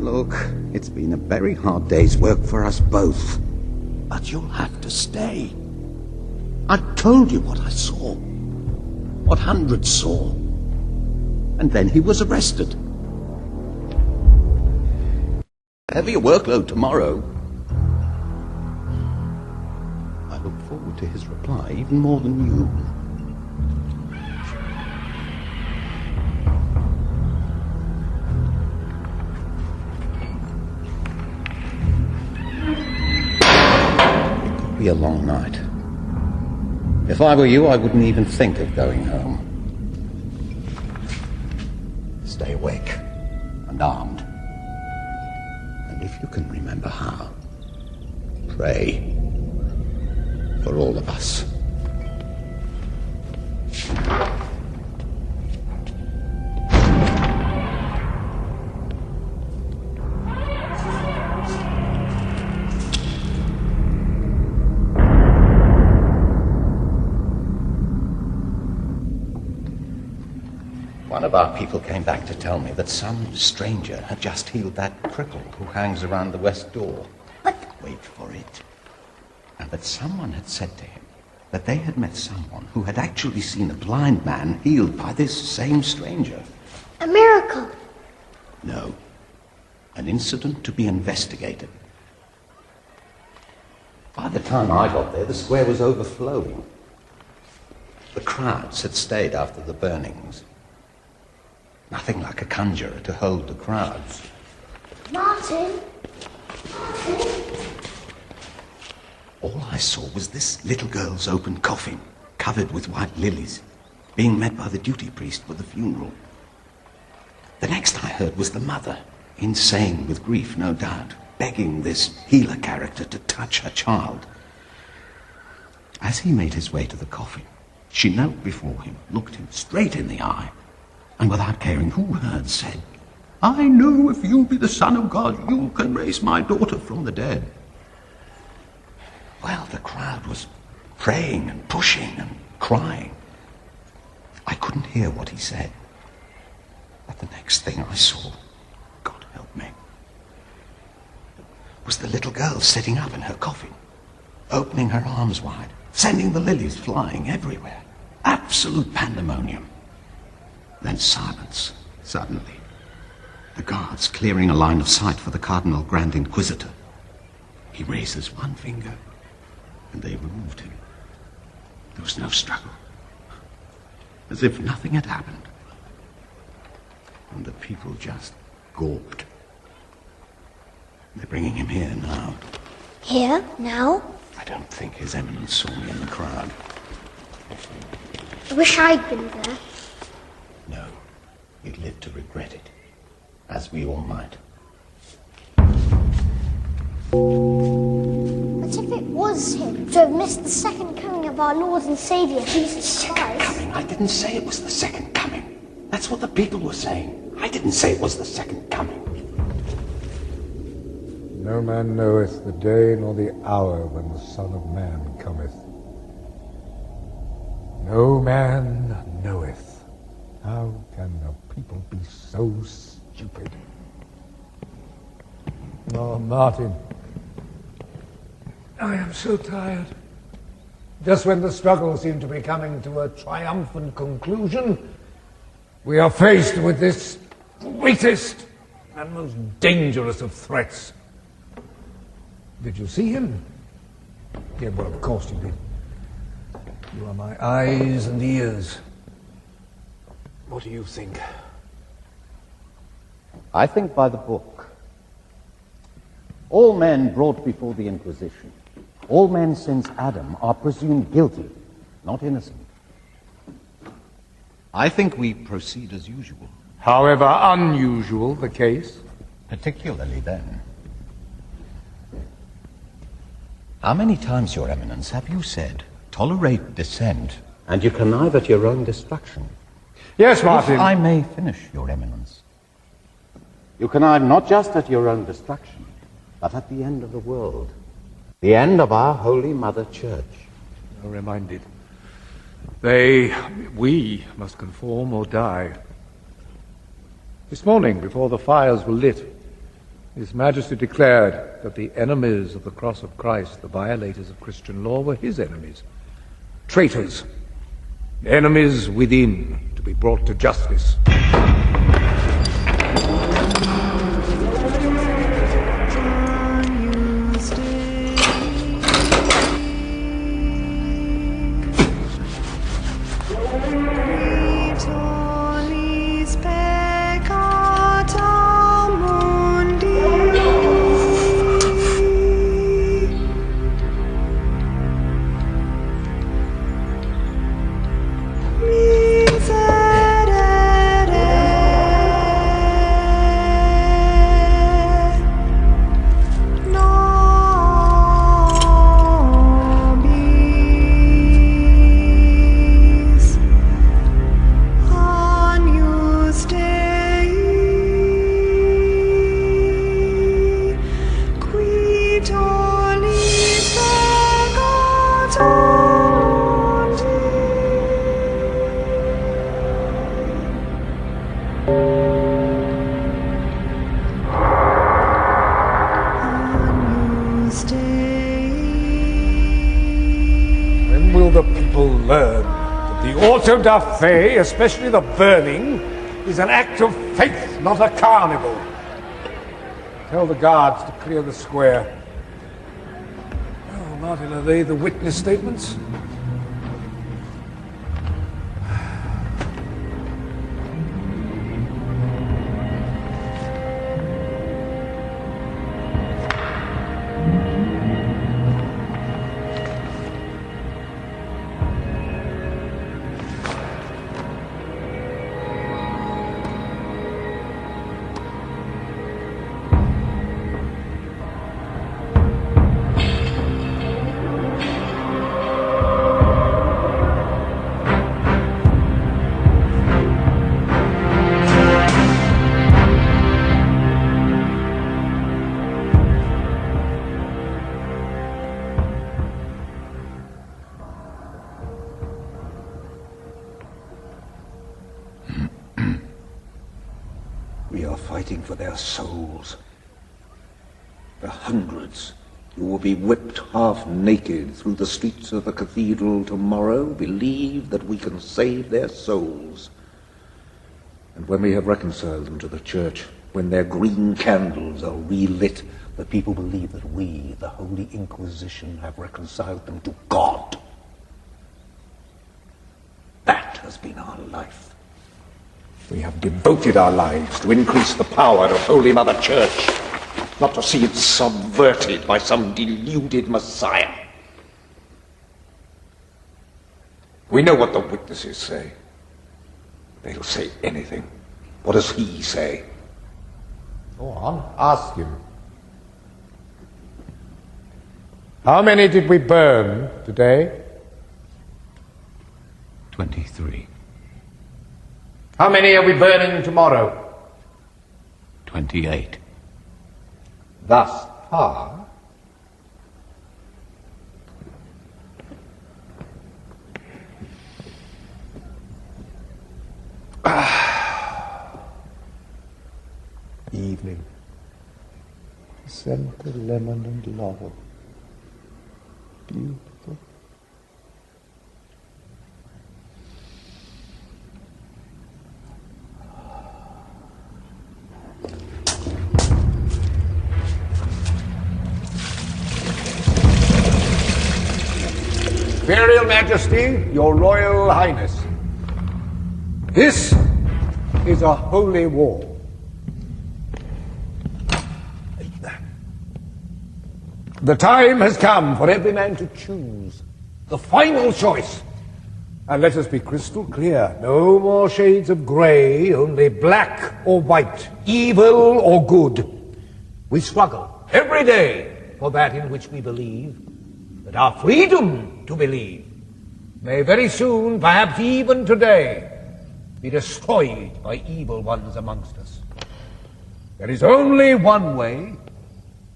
Look, it's been a very hard day's work for us both. But you'll have to stay. I've told you what I saw. What hundreds saw. And then he was arrested. Heavier workload tomorrow. I look forward to his reply even more than you. It could be a long night. If I were you, I wouldn't even think of going home. Stay awake and armed. And if you can remember how, pray for all of us. One of our people came back to tell me that some stranger had just healed that cripple who hangs around the west door. But... Wait for it. And that someone had said to him that they had met someone who had actually seen a blind man healed by this same stranger. A miracle? No. An incident to be investigated. By the time I got there, the square was overflowing. The crowds had stayed after the burnings. Nothing like a conjurer to hold the crowds. Martin? All I saw was this little girl's open coffin, covered with white lilies, being met by the duty priest for the funeral. The next I heard was the mother, insane with grief, no doubt, begging this healer character to touch her child. As he made his way to the coffin, she knelt before him, looked him straight in the eye, and without caring who heard, said, "I know if you be the Son of God, you can raise my daughter from the dead." Well, the crowd was praying and pushing and crying. I couldn't hear what he said. But the next thing I saw, God help me, was the little girl sitting up in her coffin, opening her arms wide, sending the lilies flying everywhere. Absolute pandemonium. Then silence, suddenly. The guards clearing a line of sight for the Cardinal Grande Inquisitor. He raises one finger, and they removed him. There was no struggle. As if nothing had happened. And the people just gawped. They're bringing him here now. Here? Now? I don't think His Eminence saw me in the crowd. I wish I'd been there. No, you'd live to regret it, as we all might. But if it was him, to have missed the second coming of our Lord and Saviour, Jesus Christ... Coming? I didn't say it was the second coming. That's what the people were saying. I didn't say it was the second coming. No man knoweth the day nor the hour when the Son of Man cometh. No man knoweth. How can the people be so stupid? Oh, Martin, I am so tired. Just when the struggle seemed to be coming to a triumphant conclusion, we are faced with this greatest and most dangerous of threats. Did you see him? Yeah, well, of course you did. You are my eyes and ears. What do you think? I think by the book. All men brought before the Inquisition, all men since Adam, are presumed guilty, not innocent. I think we proceed as usual. However unusual the case. Particularly then. How many times, Your Eminence, have you said, tolerate dissent, and you connive at your own destruction? Yes, Martin. If I may finish, Your Eminence. You connive not just at your own destruction, but at the end of the world. The end of our Holy Mother Church. I'm reminded. We must conform or die. This morning, before the fires were lit, His Majesty declared that the enemies of the cross of Christ, the violators of Christian law, were his enemies. Traitors, enemies within, to be brought to justice. When will the people learn that the auto da fe, especially the burning, is an act of faith, not a carnival? Tell the guards to clear the square. Oh, Martin, are they the witness statements? We are fighting for their souls. The hundreds who will be whipped half naked through the streets of the cathedral tomorrow believe that we can save their souls. And when we have reconciled them to the church, when their green candles are relit, the people believe that we, the Holy Inquisition, have reconciled them to God. That has been our life. We have devoted our lives to increase the power of Holy Mother Church, not to see it subverted by some deluded Messiah. We know what the witnesses say. They'll say anything. What does he say? Go on, ask him. How many did we burn today? 23. How many are we burning tomorrow? 28. Thus far, evening. Scent of lemon and laurel. Beautiful. Imperial Majesty, Your Royal Highness, this is a holy war. The time has come for every man to choose the final choice. And let us be crystal clear, no more shades of grey, only black or white, evil or good. We struggle every day for that in which we believe, that our freedom to believe may very soon, perhaps even today, be destroyed by evil ones amongst us. There is only one way,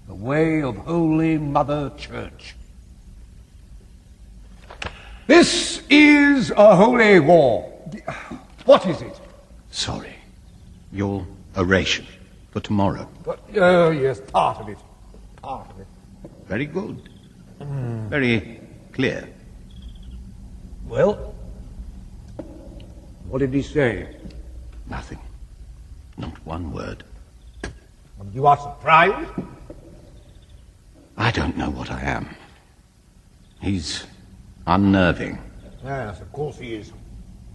the way of Holy Mother Church. This is a holy war. What is it? Sorry. Your oration. For tomorrow. But, oh, yes, part of it. Part of it. Very good. Very clear. Well, what did he say? Nothing. Not one word. You are surprised? I don't know what I am. He's unnerving. Yes, of course he is.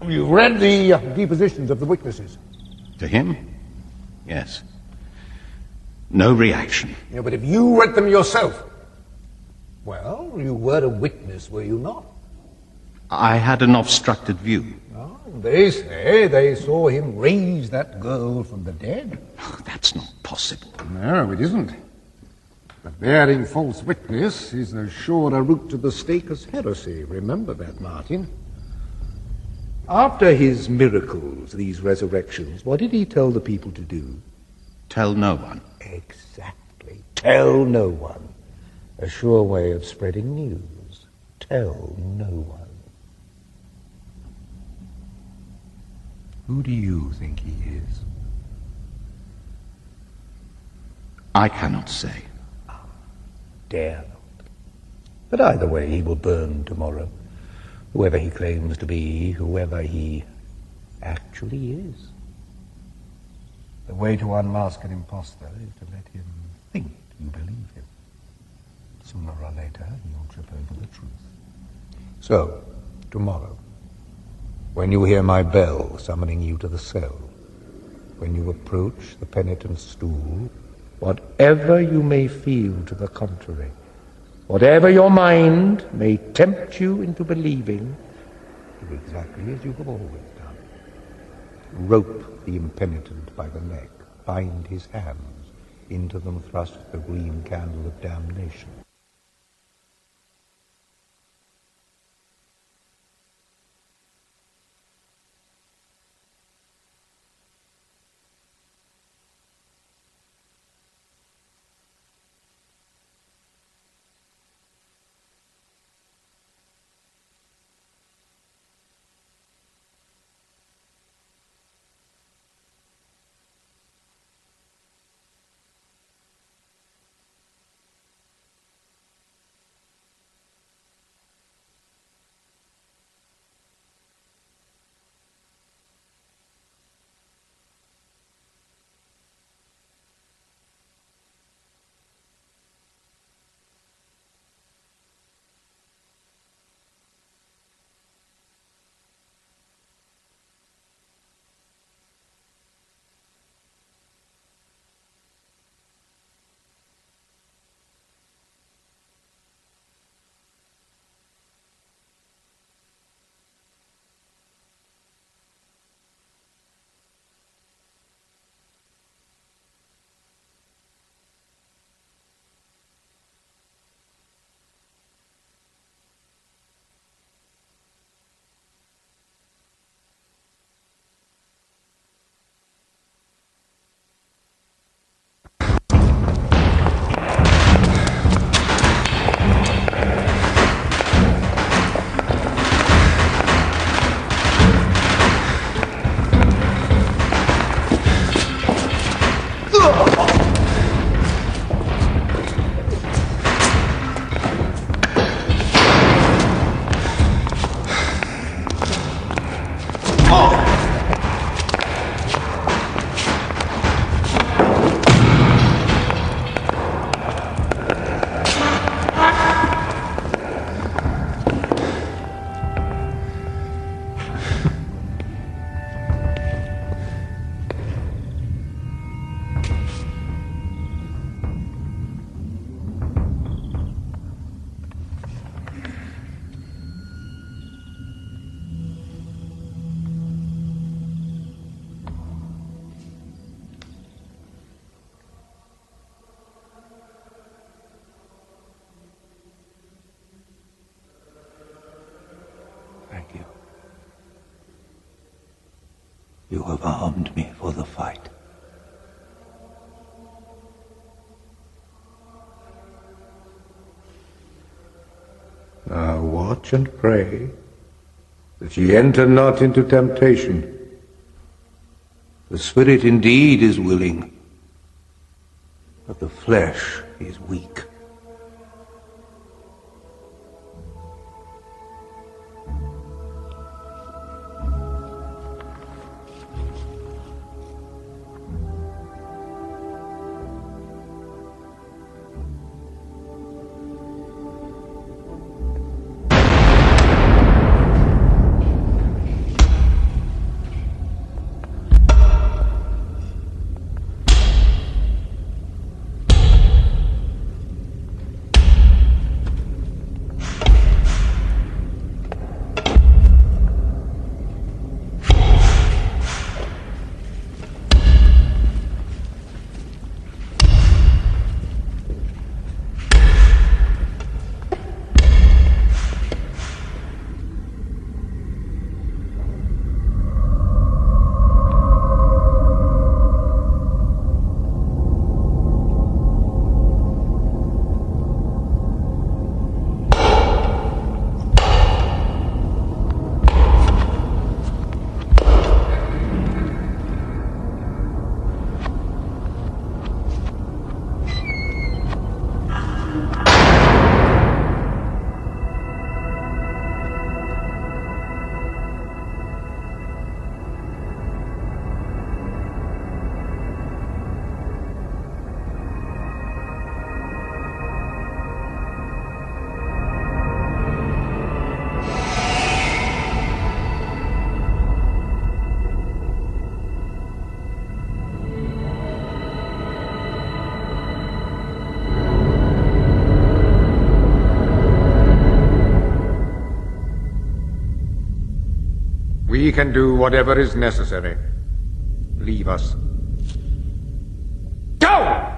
You've read the depositions of the witnesses. To him? Yes. No reaction. Yeah, but if you read them yourself, well, you were a witness, were you not? I had an obstructed view. Oh, they say they saw him raise that girl from the dead. Oh, that's not possible. No, it isn't. But bearing false witness is as sure a route to the stake as heresy. Remember that, Martin. After his miracles, these resurrections, what did he tell the people to do? Tell no one. Exactly. Tell no one. A sure way of spreading news. Tell no one. Who do you think he is? I cannot say. Dare not. But either way, he will burn tomorrow. Whoever he claims to be, whoever he actually is. The way to unmask an impostor is to let him think you believe him. Sooner or later, he'll trip over the truth. So, tomorrow, when you hear my bell summoning you to the cell, when you approach the penitent's stool, whatever you may feel to the contrary, whatever your mind may tempt you into believing, do exactly as you have always done. Rope the impenitent by the neck, bind his hands, into them thrust the green candle of damnation. You have armed me for the fight. Now watch and pray that ye enter not into temptation. The spirit indeed is willing, but the flesh is weak. We can do whatever is necessary. Leave us. Go!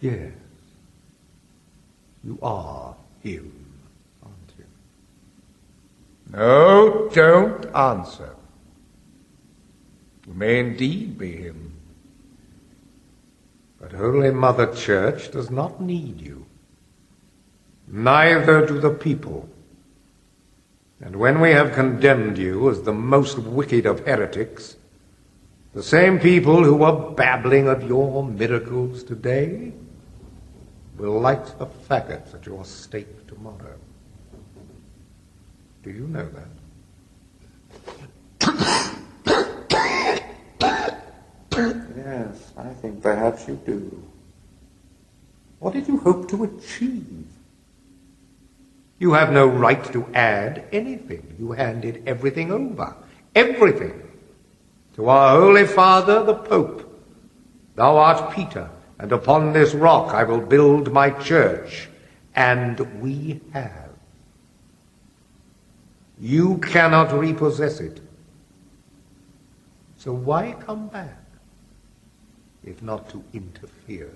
Yes, you are him, aren't you? No, don't answer. You may indeed be him. But Holy Mother Church does not need you. Neither do the people. And when we have condemned you as the most wicked of heretics, the same people who are babbling of your miracles today will light the faggots at your stake tomorrow. Do you know that? Yes, I think perhaps you do. What did you hope to achieve? You have no right to add anything. You handed everything over. Everything. To our Holy Father, the Pope. Thou art Peter, and upon this rock I will build my church. And we have. You cannot repossess it. So why come back, if not to interfere?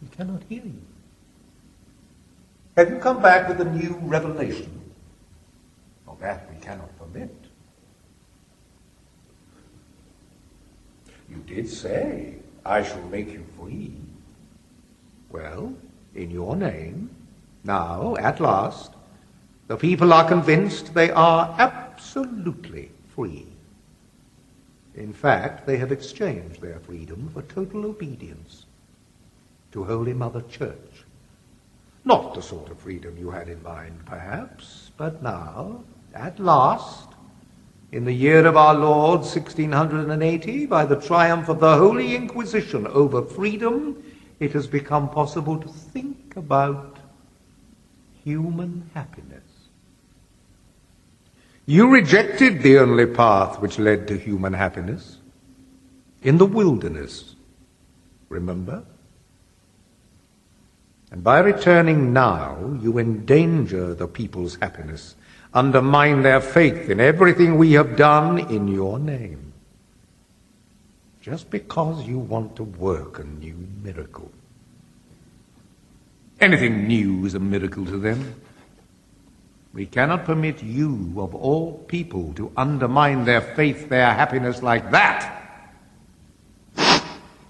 We cannot hear you. Have you come back with a new revelation? Well, that we cannot permit. You did say, I shall make you free. Well, in your name, now, at last, the people are convinced they are absolutely free. In fact, they have exchanged their freedom for total obedience to Holy Mother Church. Not the sort of freedom you had in mind, perhaps, but now, at last, in the year of our Lord, 1680, by the triumph of the Holy Inquisition over freedom, it has become possible to think about human happiness. You rejected the only path which led to human happiness in the wilderness, remember? And by returning now, you endanger the people's happiness, undermine their faith in everything we have done in your name, just because you want to work a new miracle. Anything new is a miracle to them. We cannot permit you, of all people, to undermine their faith, their happiness like that.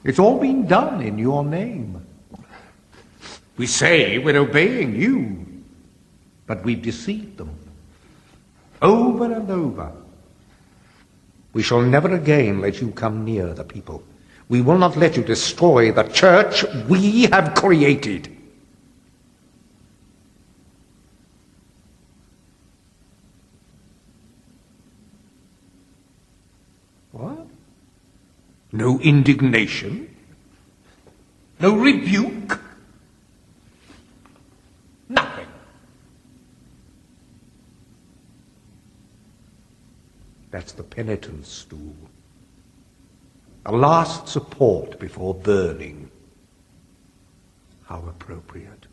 It's all been done in your name. We say we're obeying you, but we've deceived them over and over. We shall never again let you come near the people. We will not let you destroy the church we have created. What? No indignation? No rebuke? Nothing. That's the penitence stool. A last support before burning. How appropriate.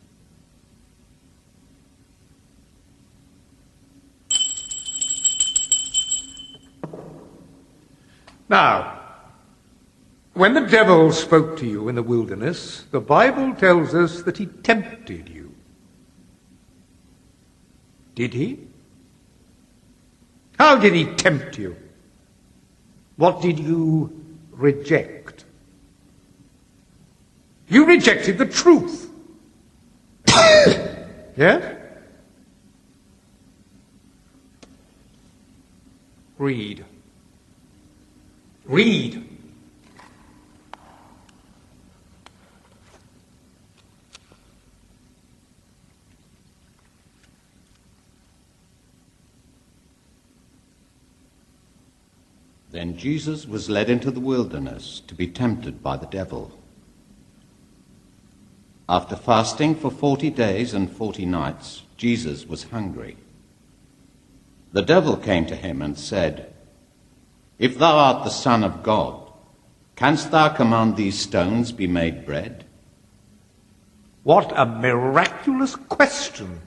Now, when the devil spoke to you in the wilderness, the Bible tells us that he tempted you. Did he? How did he tempt you? What did you reject? You rejected the truth. Yes? Read. Read. Then Jesus was led into the wilderness to be tempted by the devil. After fasting for 40 days and 40 nights, Jesus was hungry. The devil came to him and said, "If thou art the Son of God, canst thou command these stones be made bread?" What a miraculous question!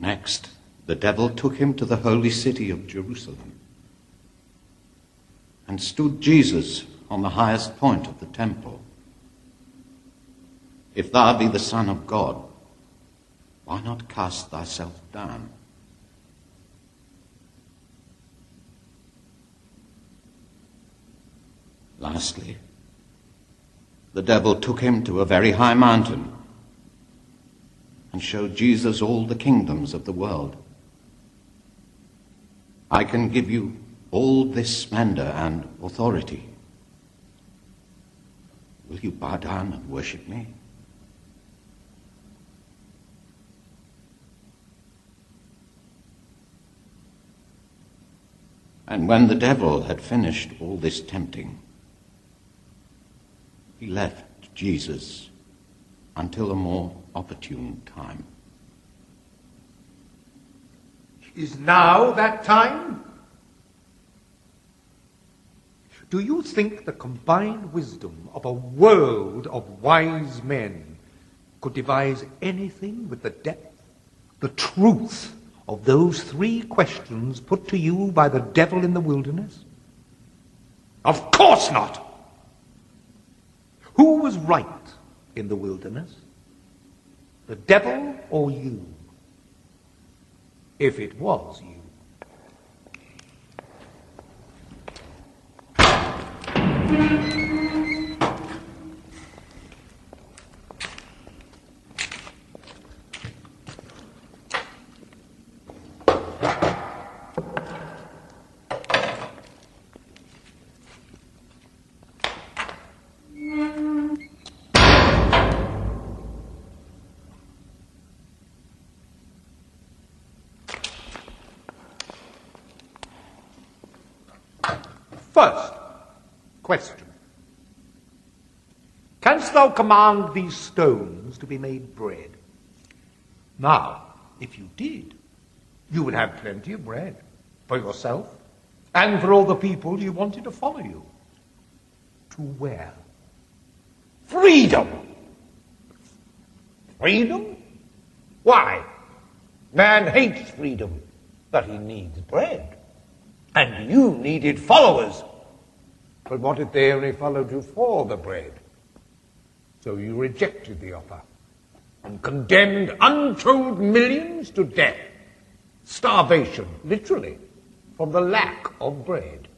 Next, the devil took him to the holy city of Jerusalem and stood Jesus on the highest point of the temple. "If thou be the Son of God, why not cast thyself down? Lastly, the devil took him to a very high mountain and showed Jesus all the kingdoms of the world. "I can give you all this splendor and authority. Will you bow down and worship me?" And when the devil had finished all this tempting, he left Jesus until a more opportune time. Is now that time? Do you think the combined wisdom of a world of wise men could devise anything with the depth, the truth of those three questions put to you by the devil in the wilderness? Of course not! Who was right in the wilderness? The devil or you? If it was you. First question. Canst canst thou command these stones to be made bread? Now, if you did, you would have plenty of bread for yourself and for all the people you wanted to follow you. To where? Freedom! Freedom? Why? Man hates freedom, but he needs bread. And you needed followers. But what if they only followed you for the bread? So you rejected the offer and condemned untold millions to death. Starvation, literally, from the lack of bread.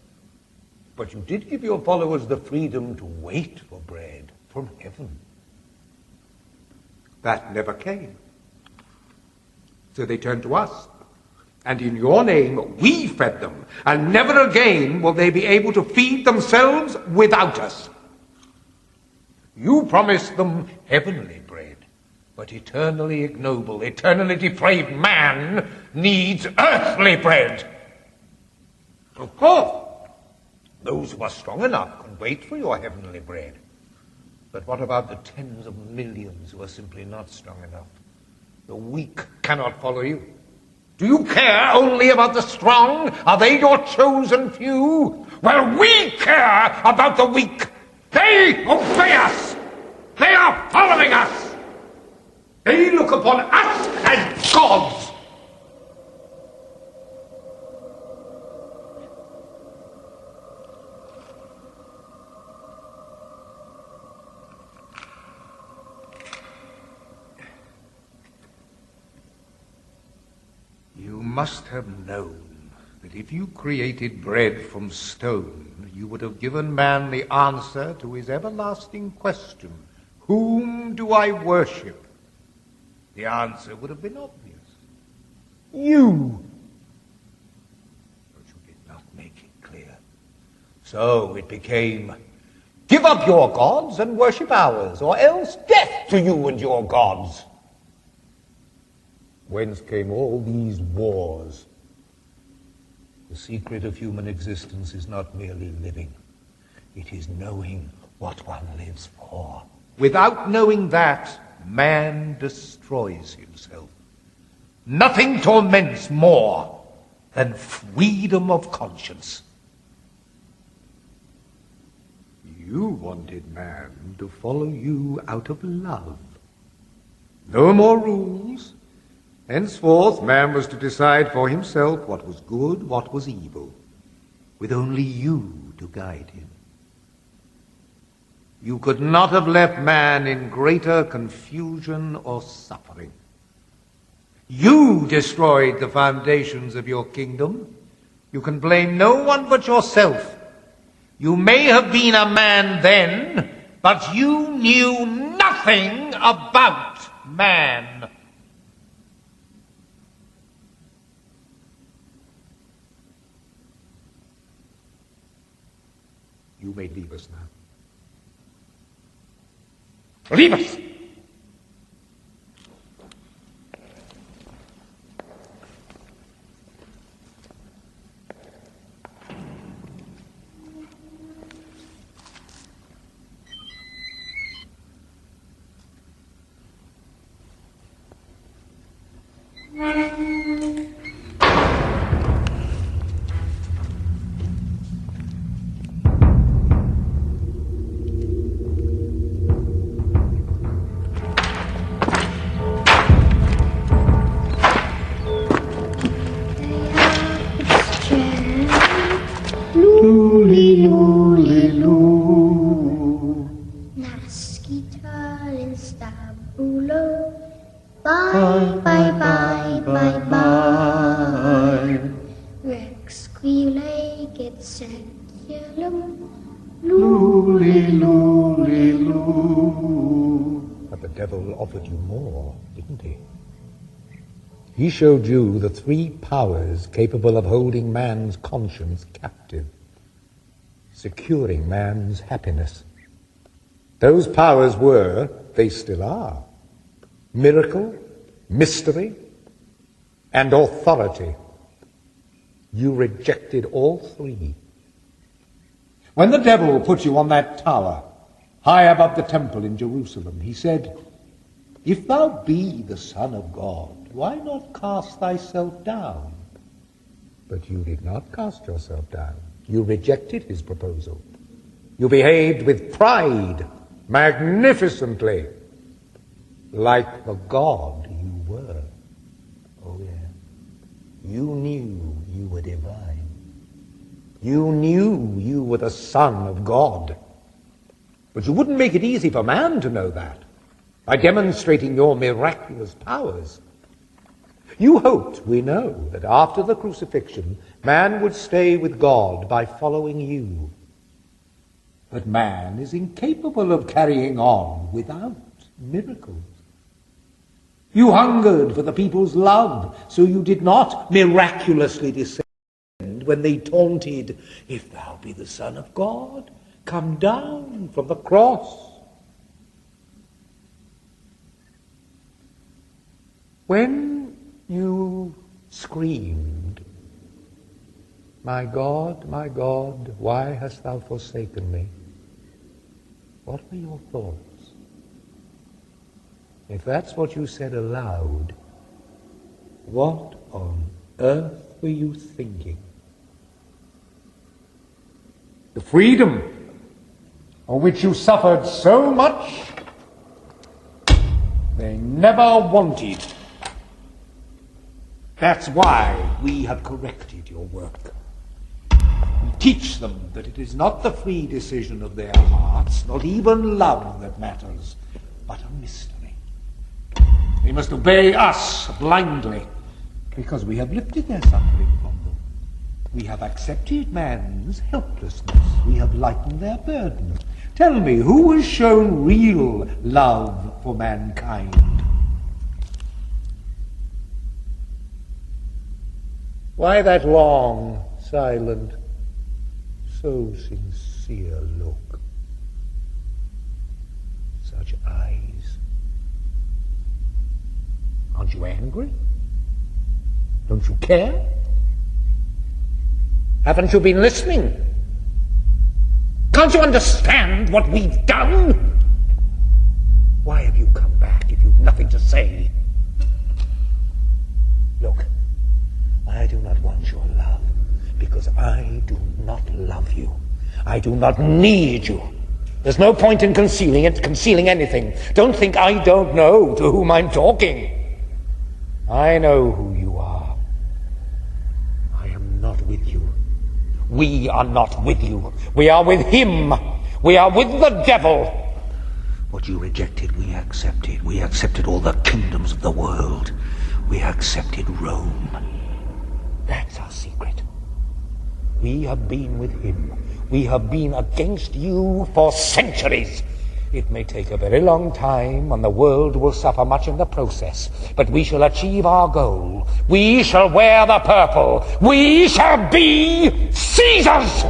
But you did give your followers the freedom to wait for bread from heaven. That never came. So they turned to us. And in your name, we fed them. And never again will they be able to feed themselves without us. You promised them heavenly bread. But eternally ignoble, eternally depraved man needs earthly bread. Of course, those who are strong enough can wait for your heavenly bread. But what about the tens of millions who are simply not strong enough? The weak cannot follow you. Do you care only about the strong? Are they your chosen few? Well, we care about the weak. They obey us. They are following us. They look upon us as gods. You must have known that if you created bread from stone, you would have given man the answer to his everlasting question, whom do I worship? The answer would have been obvious. You. But you did not make it clear. So it became, give up your gods and worship ours, or else death to you and your gods. Whence came all these wars? The secret of human existence is not merely living. It is knowing what one lives for. Without knowing that, man destroys himself. Nothing torments more than freedom of conscience. You wanted man to follow you out of love. No more rules. Henceforth, man was to decide for himself what was good, what was evil, with only you to guide him. You could not have left man in greater confusion or suffering. You destroyed the foundations of your kingdom. You can blame no one but yourself. You may have been a man then, but you knew nothing about man. You may leave us now. Leave us! But the devil offered you more, didn't he? He showed you the three powers capable of holding man's conscience captive, securing man's happiness. Those powers were, they still are, miracle, mystery, and authority. You rejected all three. When the devil put you on that tower, high above the temple in Jerusalem. He said, "If thou be the Son of God, why not cast thyself down?" But you did not cast yourself down. You rejected his proposal. You behaved with pride, magnificently, like the God you were. Oh, yeah. You knew you were divine. You knew you were the Son of God. But you wouldn't make it easy for man to know that by demonstrating your miraculous powers. You hoped, we know, that after the crucifixion, man would stay with God by following you. But man is incapable of carrying on without miracles. You hungered for the people's love, so you did not miraculously descend when they taunted, "If thou be the Son of God, come down from the cross." When you screamed, my God, why hast thou forsaken me?" What were your thoughts? If that's what you said aloud, what on earth were you thinking? The freedom on which you suffered so much, they never wanted. That's why we have corrected your work. We teach them that it is not the free decision of their hearts, not even love that matters, but a mystery. They must obey us blindly, because we have lifted their suffering from them. We have accepted man's helplessness. We have lightened their burden. Tell me, who has shown real love for mankind? Why that long, silent, so sincere look? Such eyes. Aren't you angry? Don't you care? Haven't you been listening? Can't you understand what we've done? Why have you come back if you've nothing to say? Look, I do not want your love, because I do not love you. I do not need you. There's no point in concealing anything. Don't think I don't know to whom I'm talking. I know who you are. I am not with you. We are not with you. We are with him. We are with the devil. What you rejected, we accepted. We accepted all the kingdoms of the world. We accepted Rome. That's our secret. We have been with him. We have been against you for centuries. It may take a very long time, and the world will suffer much in the process, but we shall achieve our goal. We shall wear the purple. We shall be Caesars!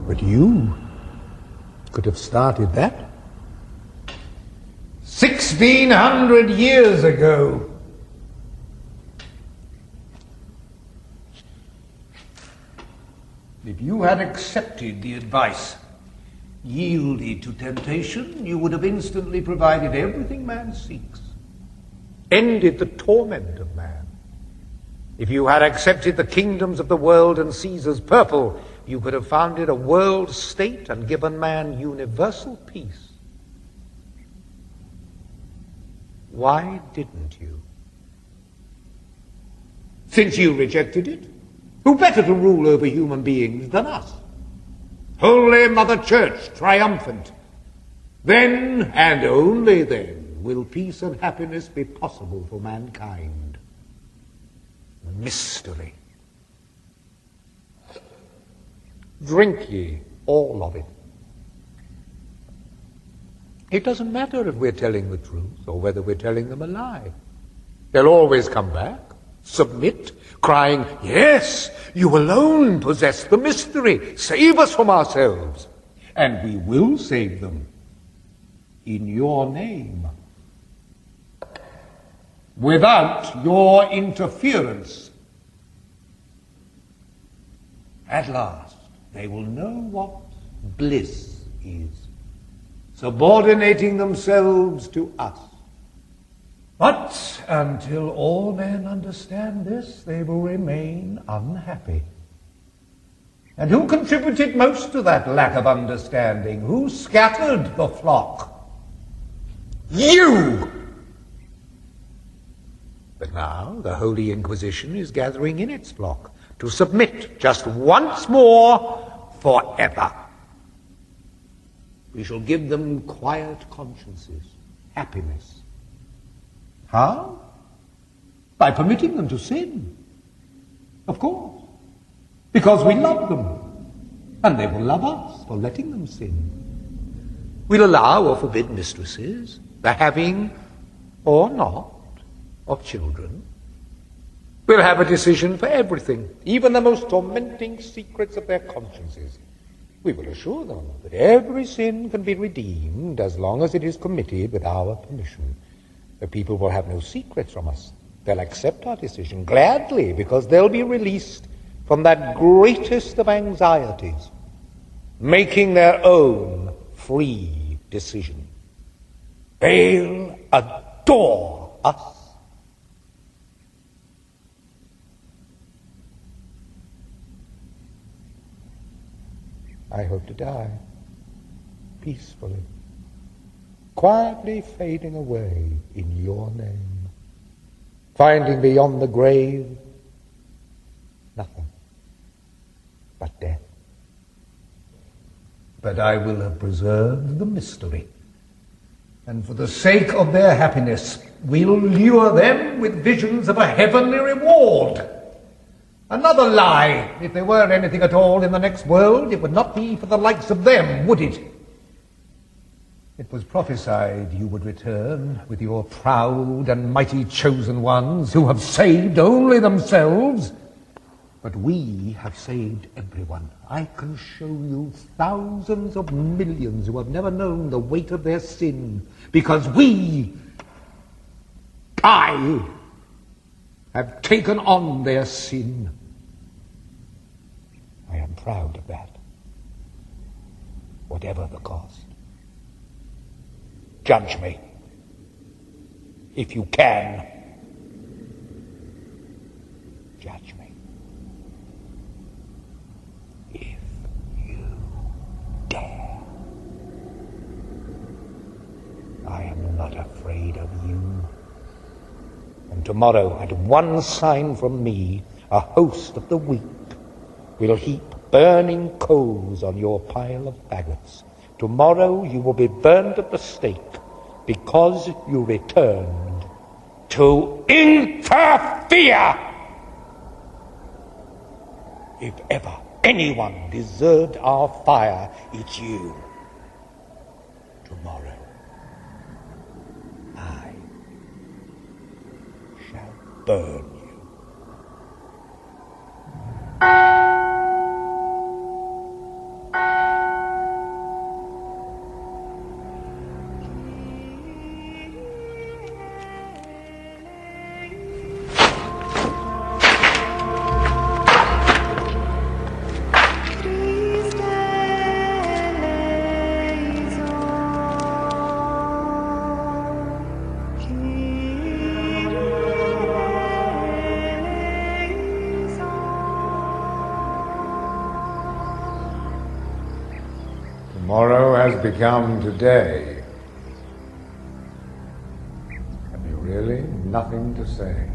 But you could have started that 1,600 years ago. If you had accepted the advice, yielded to temptation, you would have instantly provided everything man seeks, ended the torment of man. If you had accepted the kingdoms of the world and Caesar's purple, you could have founded a world state and given man universal peace. Why didn't you? Since you rejected it, who better to rule over human beings than us? Holy Mother Church, triumphant. Then, and only then, will peace and happiness be possible for mankind. Mystery. Drink ye all of it. It doesn't matter if we're telling the truth or whether we're telling them a lie. They'll always come back. submit, crying, "Yes, you alone possess the mystery. Save us from ourselves." And we will save them in your name, without your interference. At last, they will know what bliss is, subordinating themselves to us. But until all men understand this, they will remain unhappy. And who contributed most to that lack of understanding? Who scattered the flock? You! But now the Holy Inquisition is gathering in its flock to submit just once more forever. We shall give them quiet consciences, happiness. How? By permitting them to sin. Of course. Because we love them, and they will love us for letting them sin. We'll allow or forbid mistresses, the having or not of children. We'll have a decision for everything, even the most tormenting secrets of their consciences. We will assure them that every sin can be redeemed as long as it is committed with our permission. The people will have no secrets from us. They'll accept our decision gladly because they'll be released from that greatest of anxieties, making their own free decision. They'll adore us. I hope to die peacefully, quietly fading away in your name, finding beyond the grave nothing but death. But I will have preserved the mystery, and for the sake of their happiness, we'll lure them with visions of a heavenly reward. Another lie. If there were anything at all in the next world, it would not be for the likes of them, would it? It was prophesied you would return with your proud and mighty chosen ones who have saved only themselves. But we have saved everyone. I can show you thousands of millions who have never known the weight of their sin, because I have taken on their sin. I am proud of that, whatever the cost. Judge me, if you can. Judge me, if you dare. I am not afraid of you. And tomorrow, at one sign from me, a host of the weak will heap burning coals on your pile of faggots. Tomorrow you will be burned at the stake because you returned to interfere. If ever anyone deserved our fire, it's you. Tomorrow I shall burn you. Tomorrow has become today. Have you really nothing to say?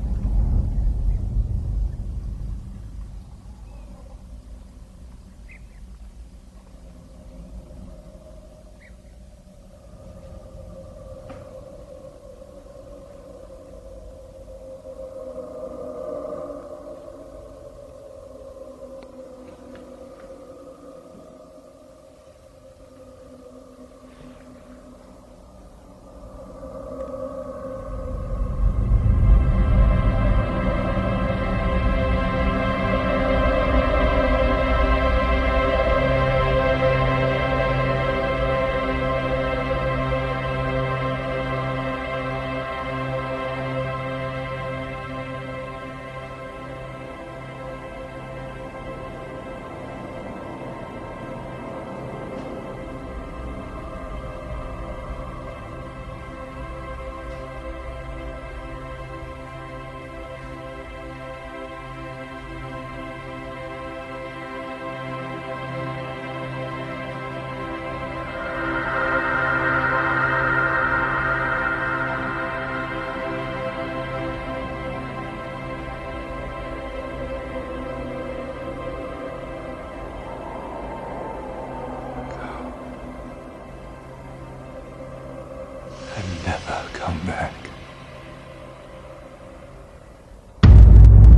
come back.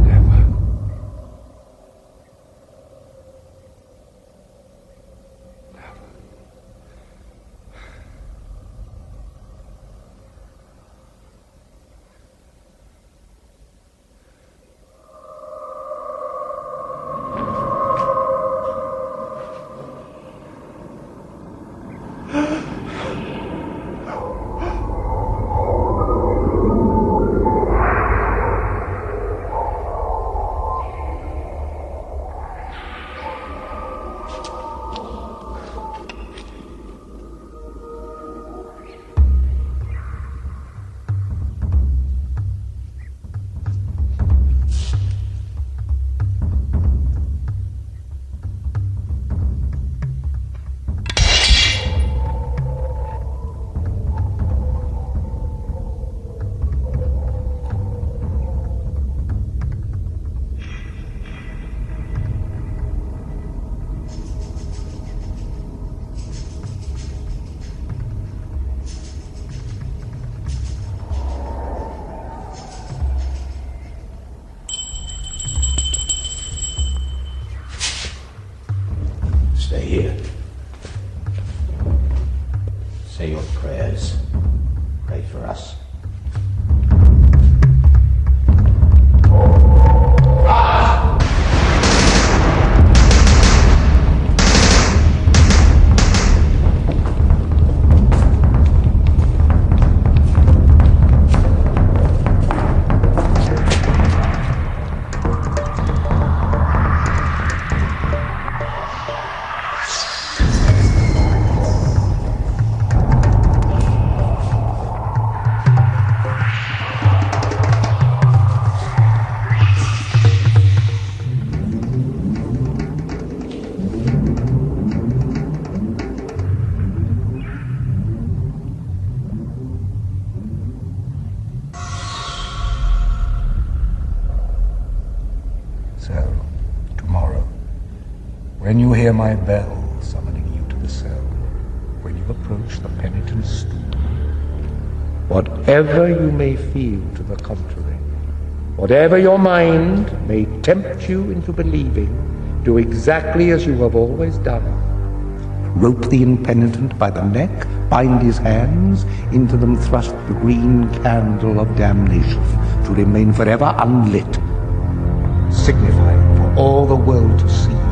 Never. Stay here. Say your prayers. Pray for us. So, tomorrow, when you hear my bell summoning you to the cell, when you approach the penitent's stool, whatever you may feel to the contrary, whatever your mind may tempt you into believing, do exactly as you have always done. Rope the impenitent by the neck, bind his hands, into them thrust the green candle of damnation, to remain forever unlit, signifying for all the world to see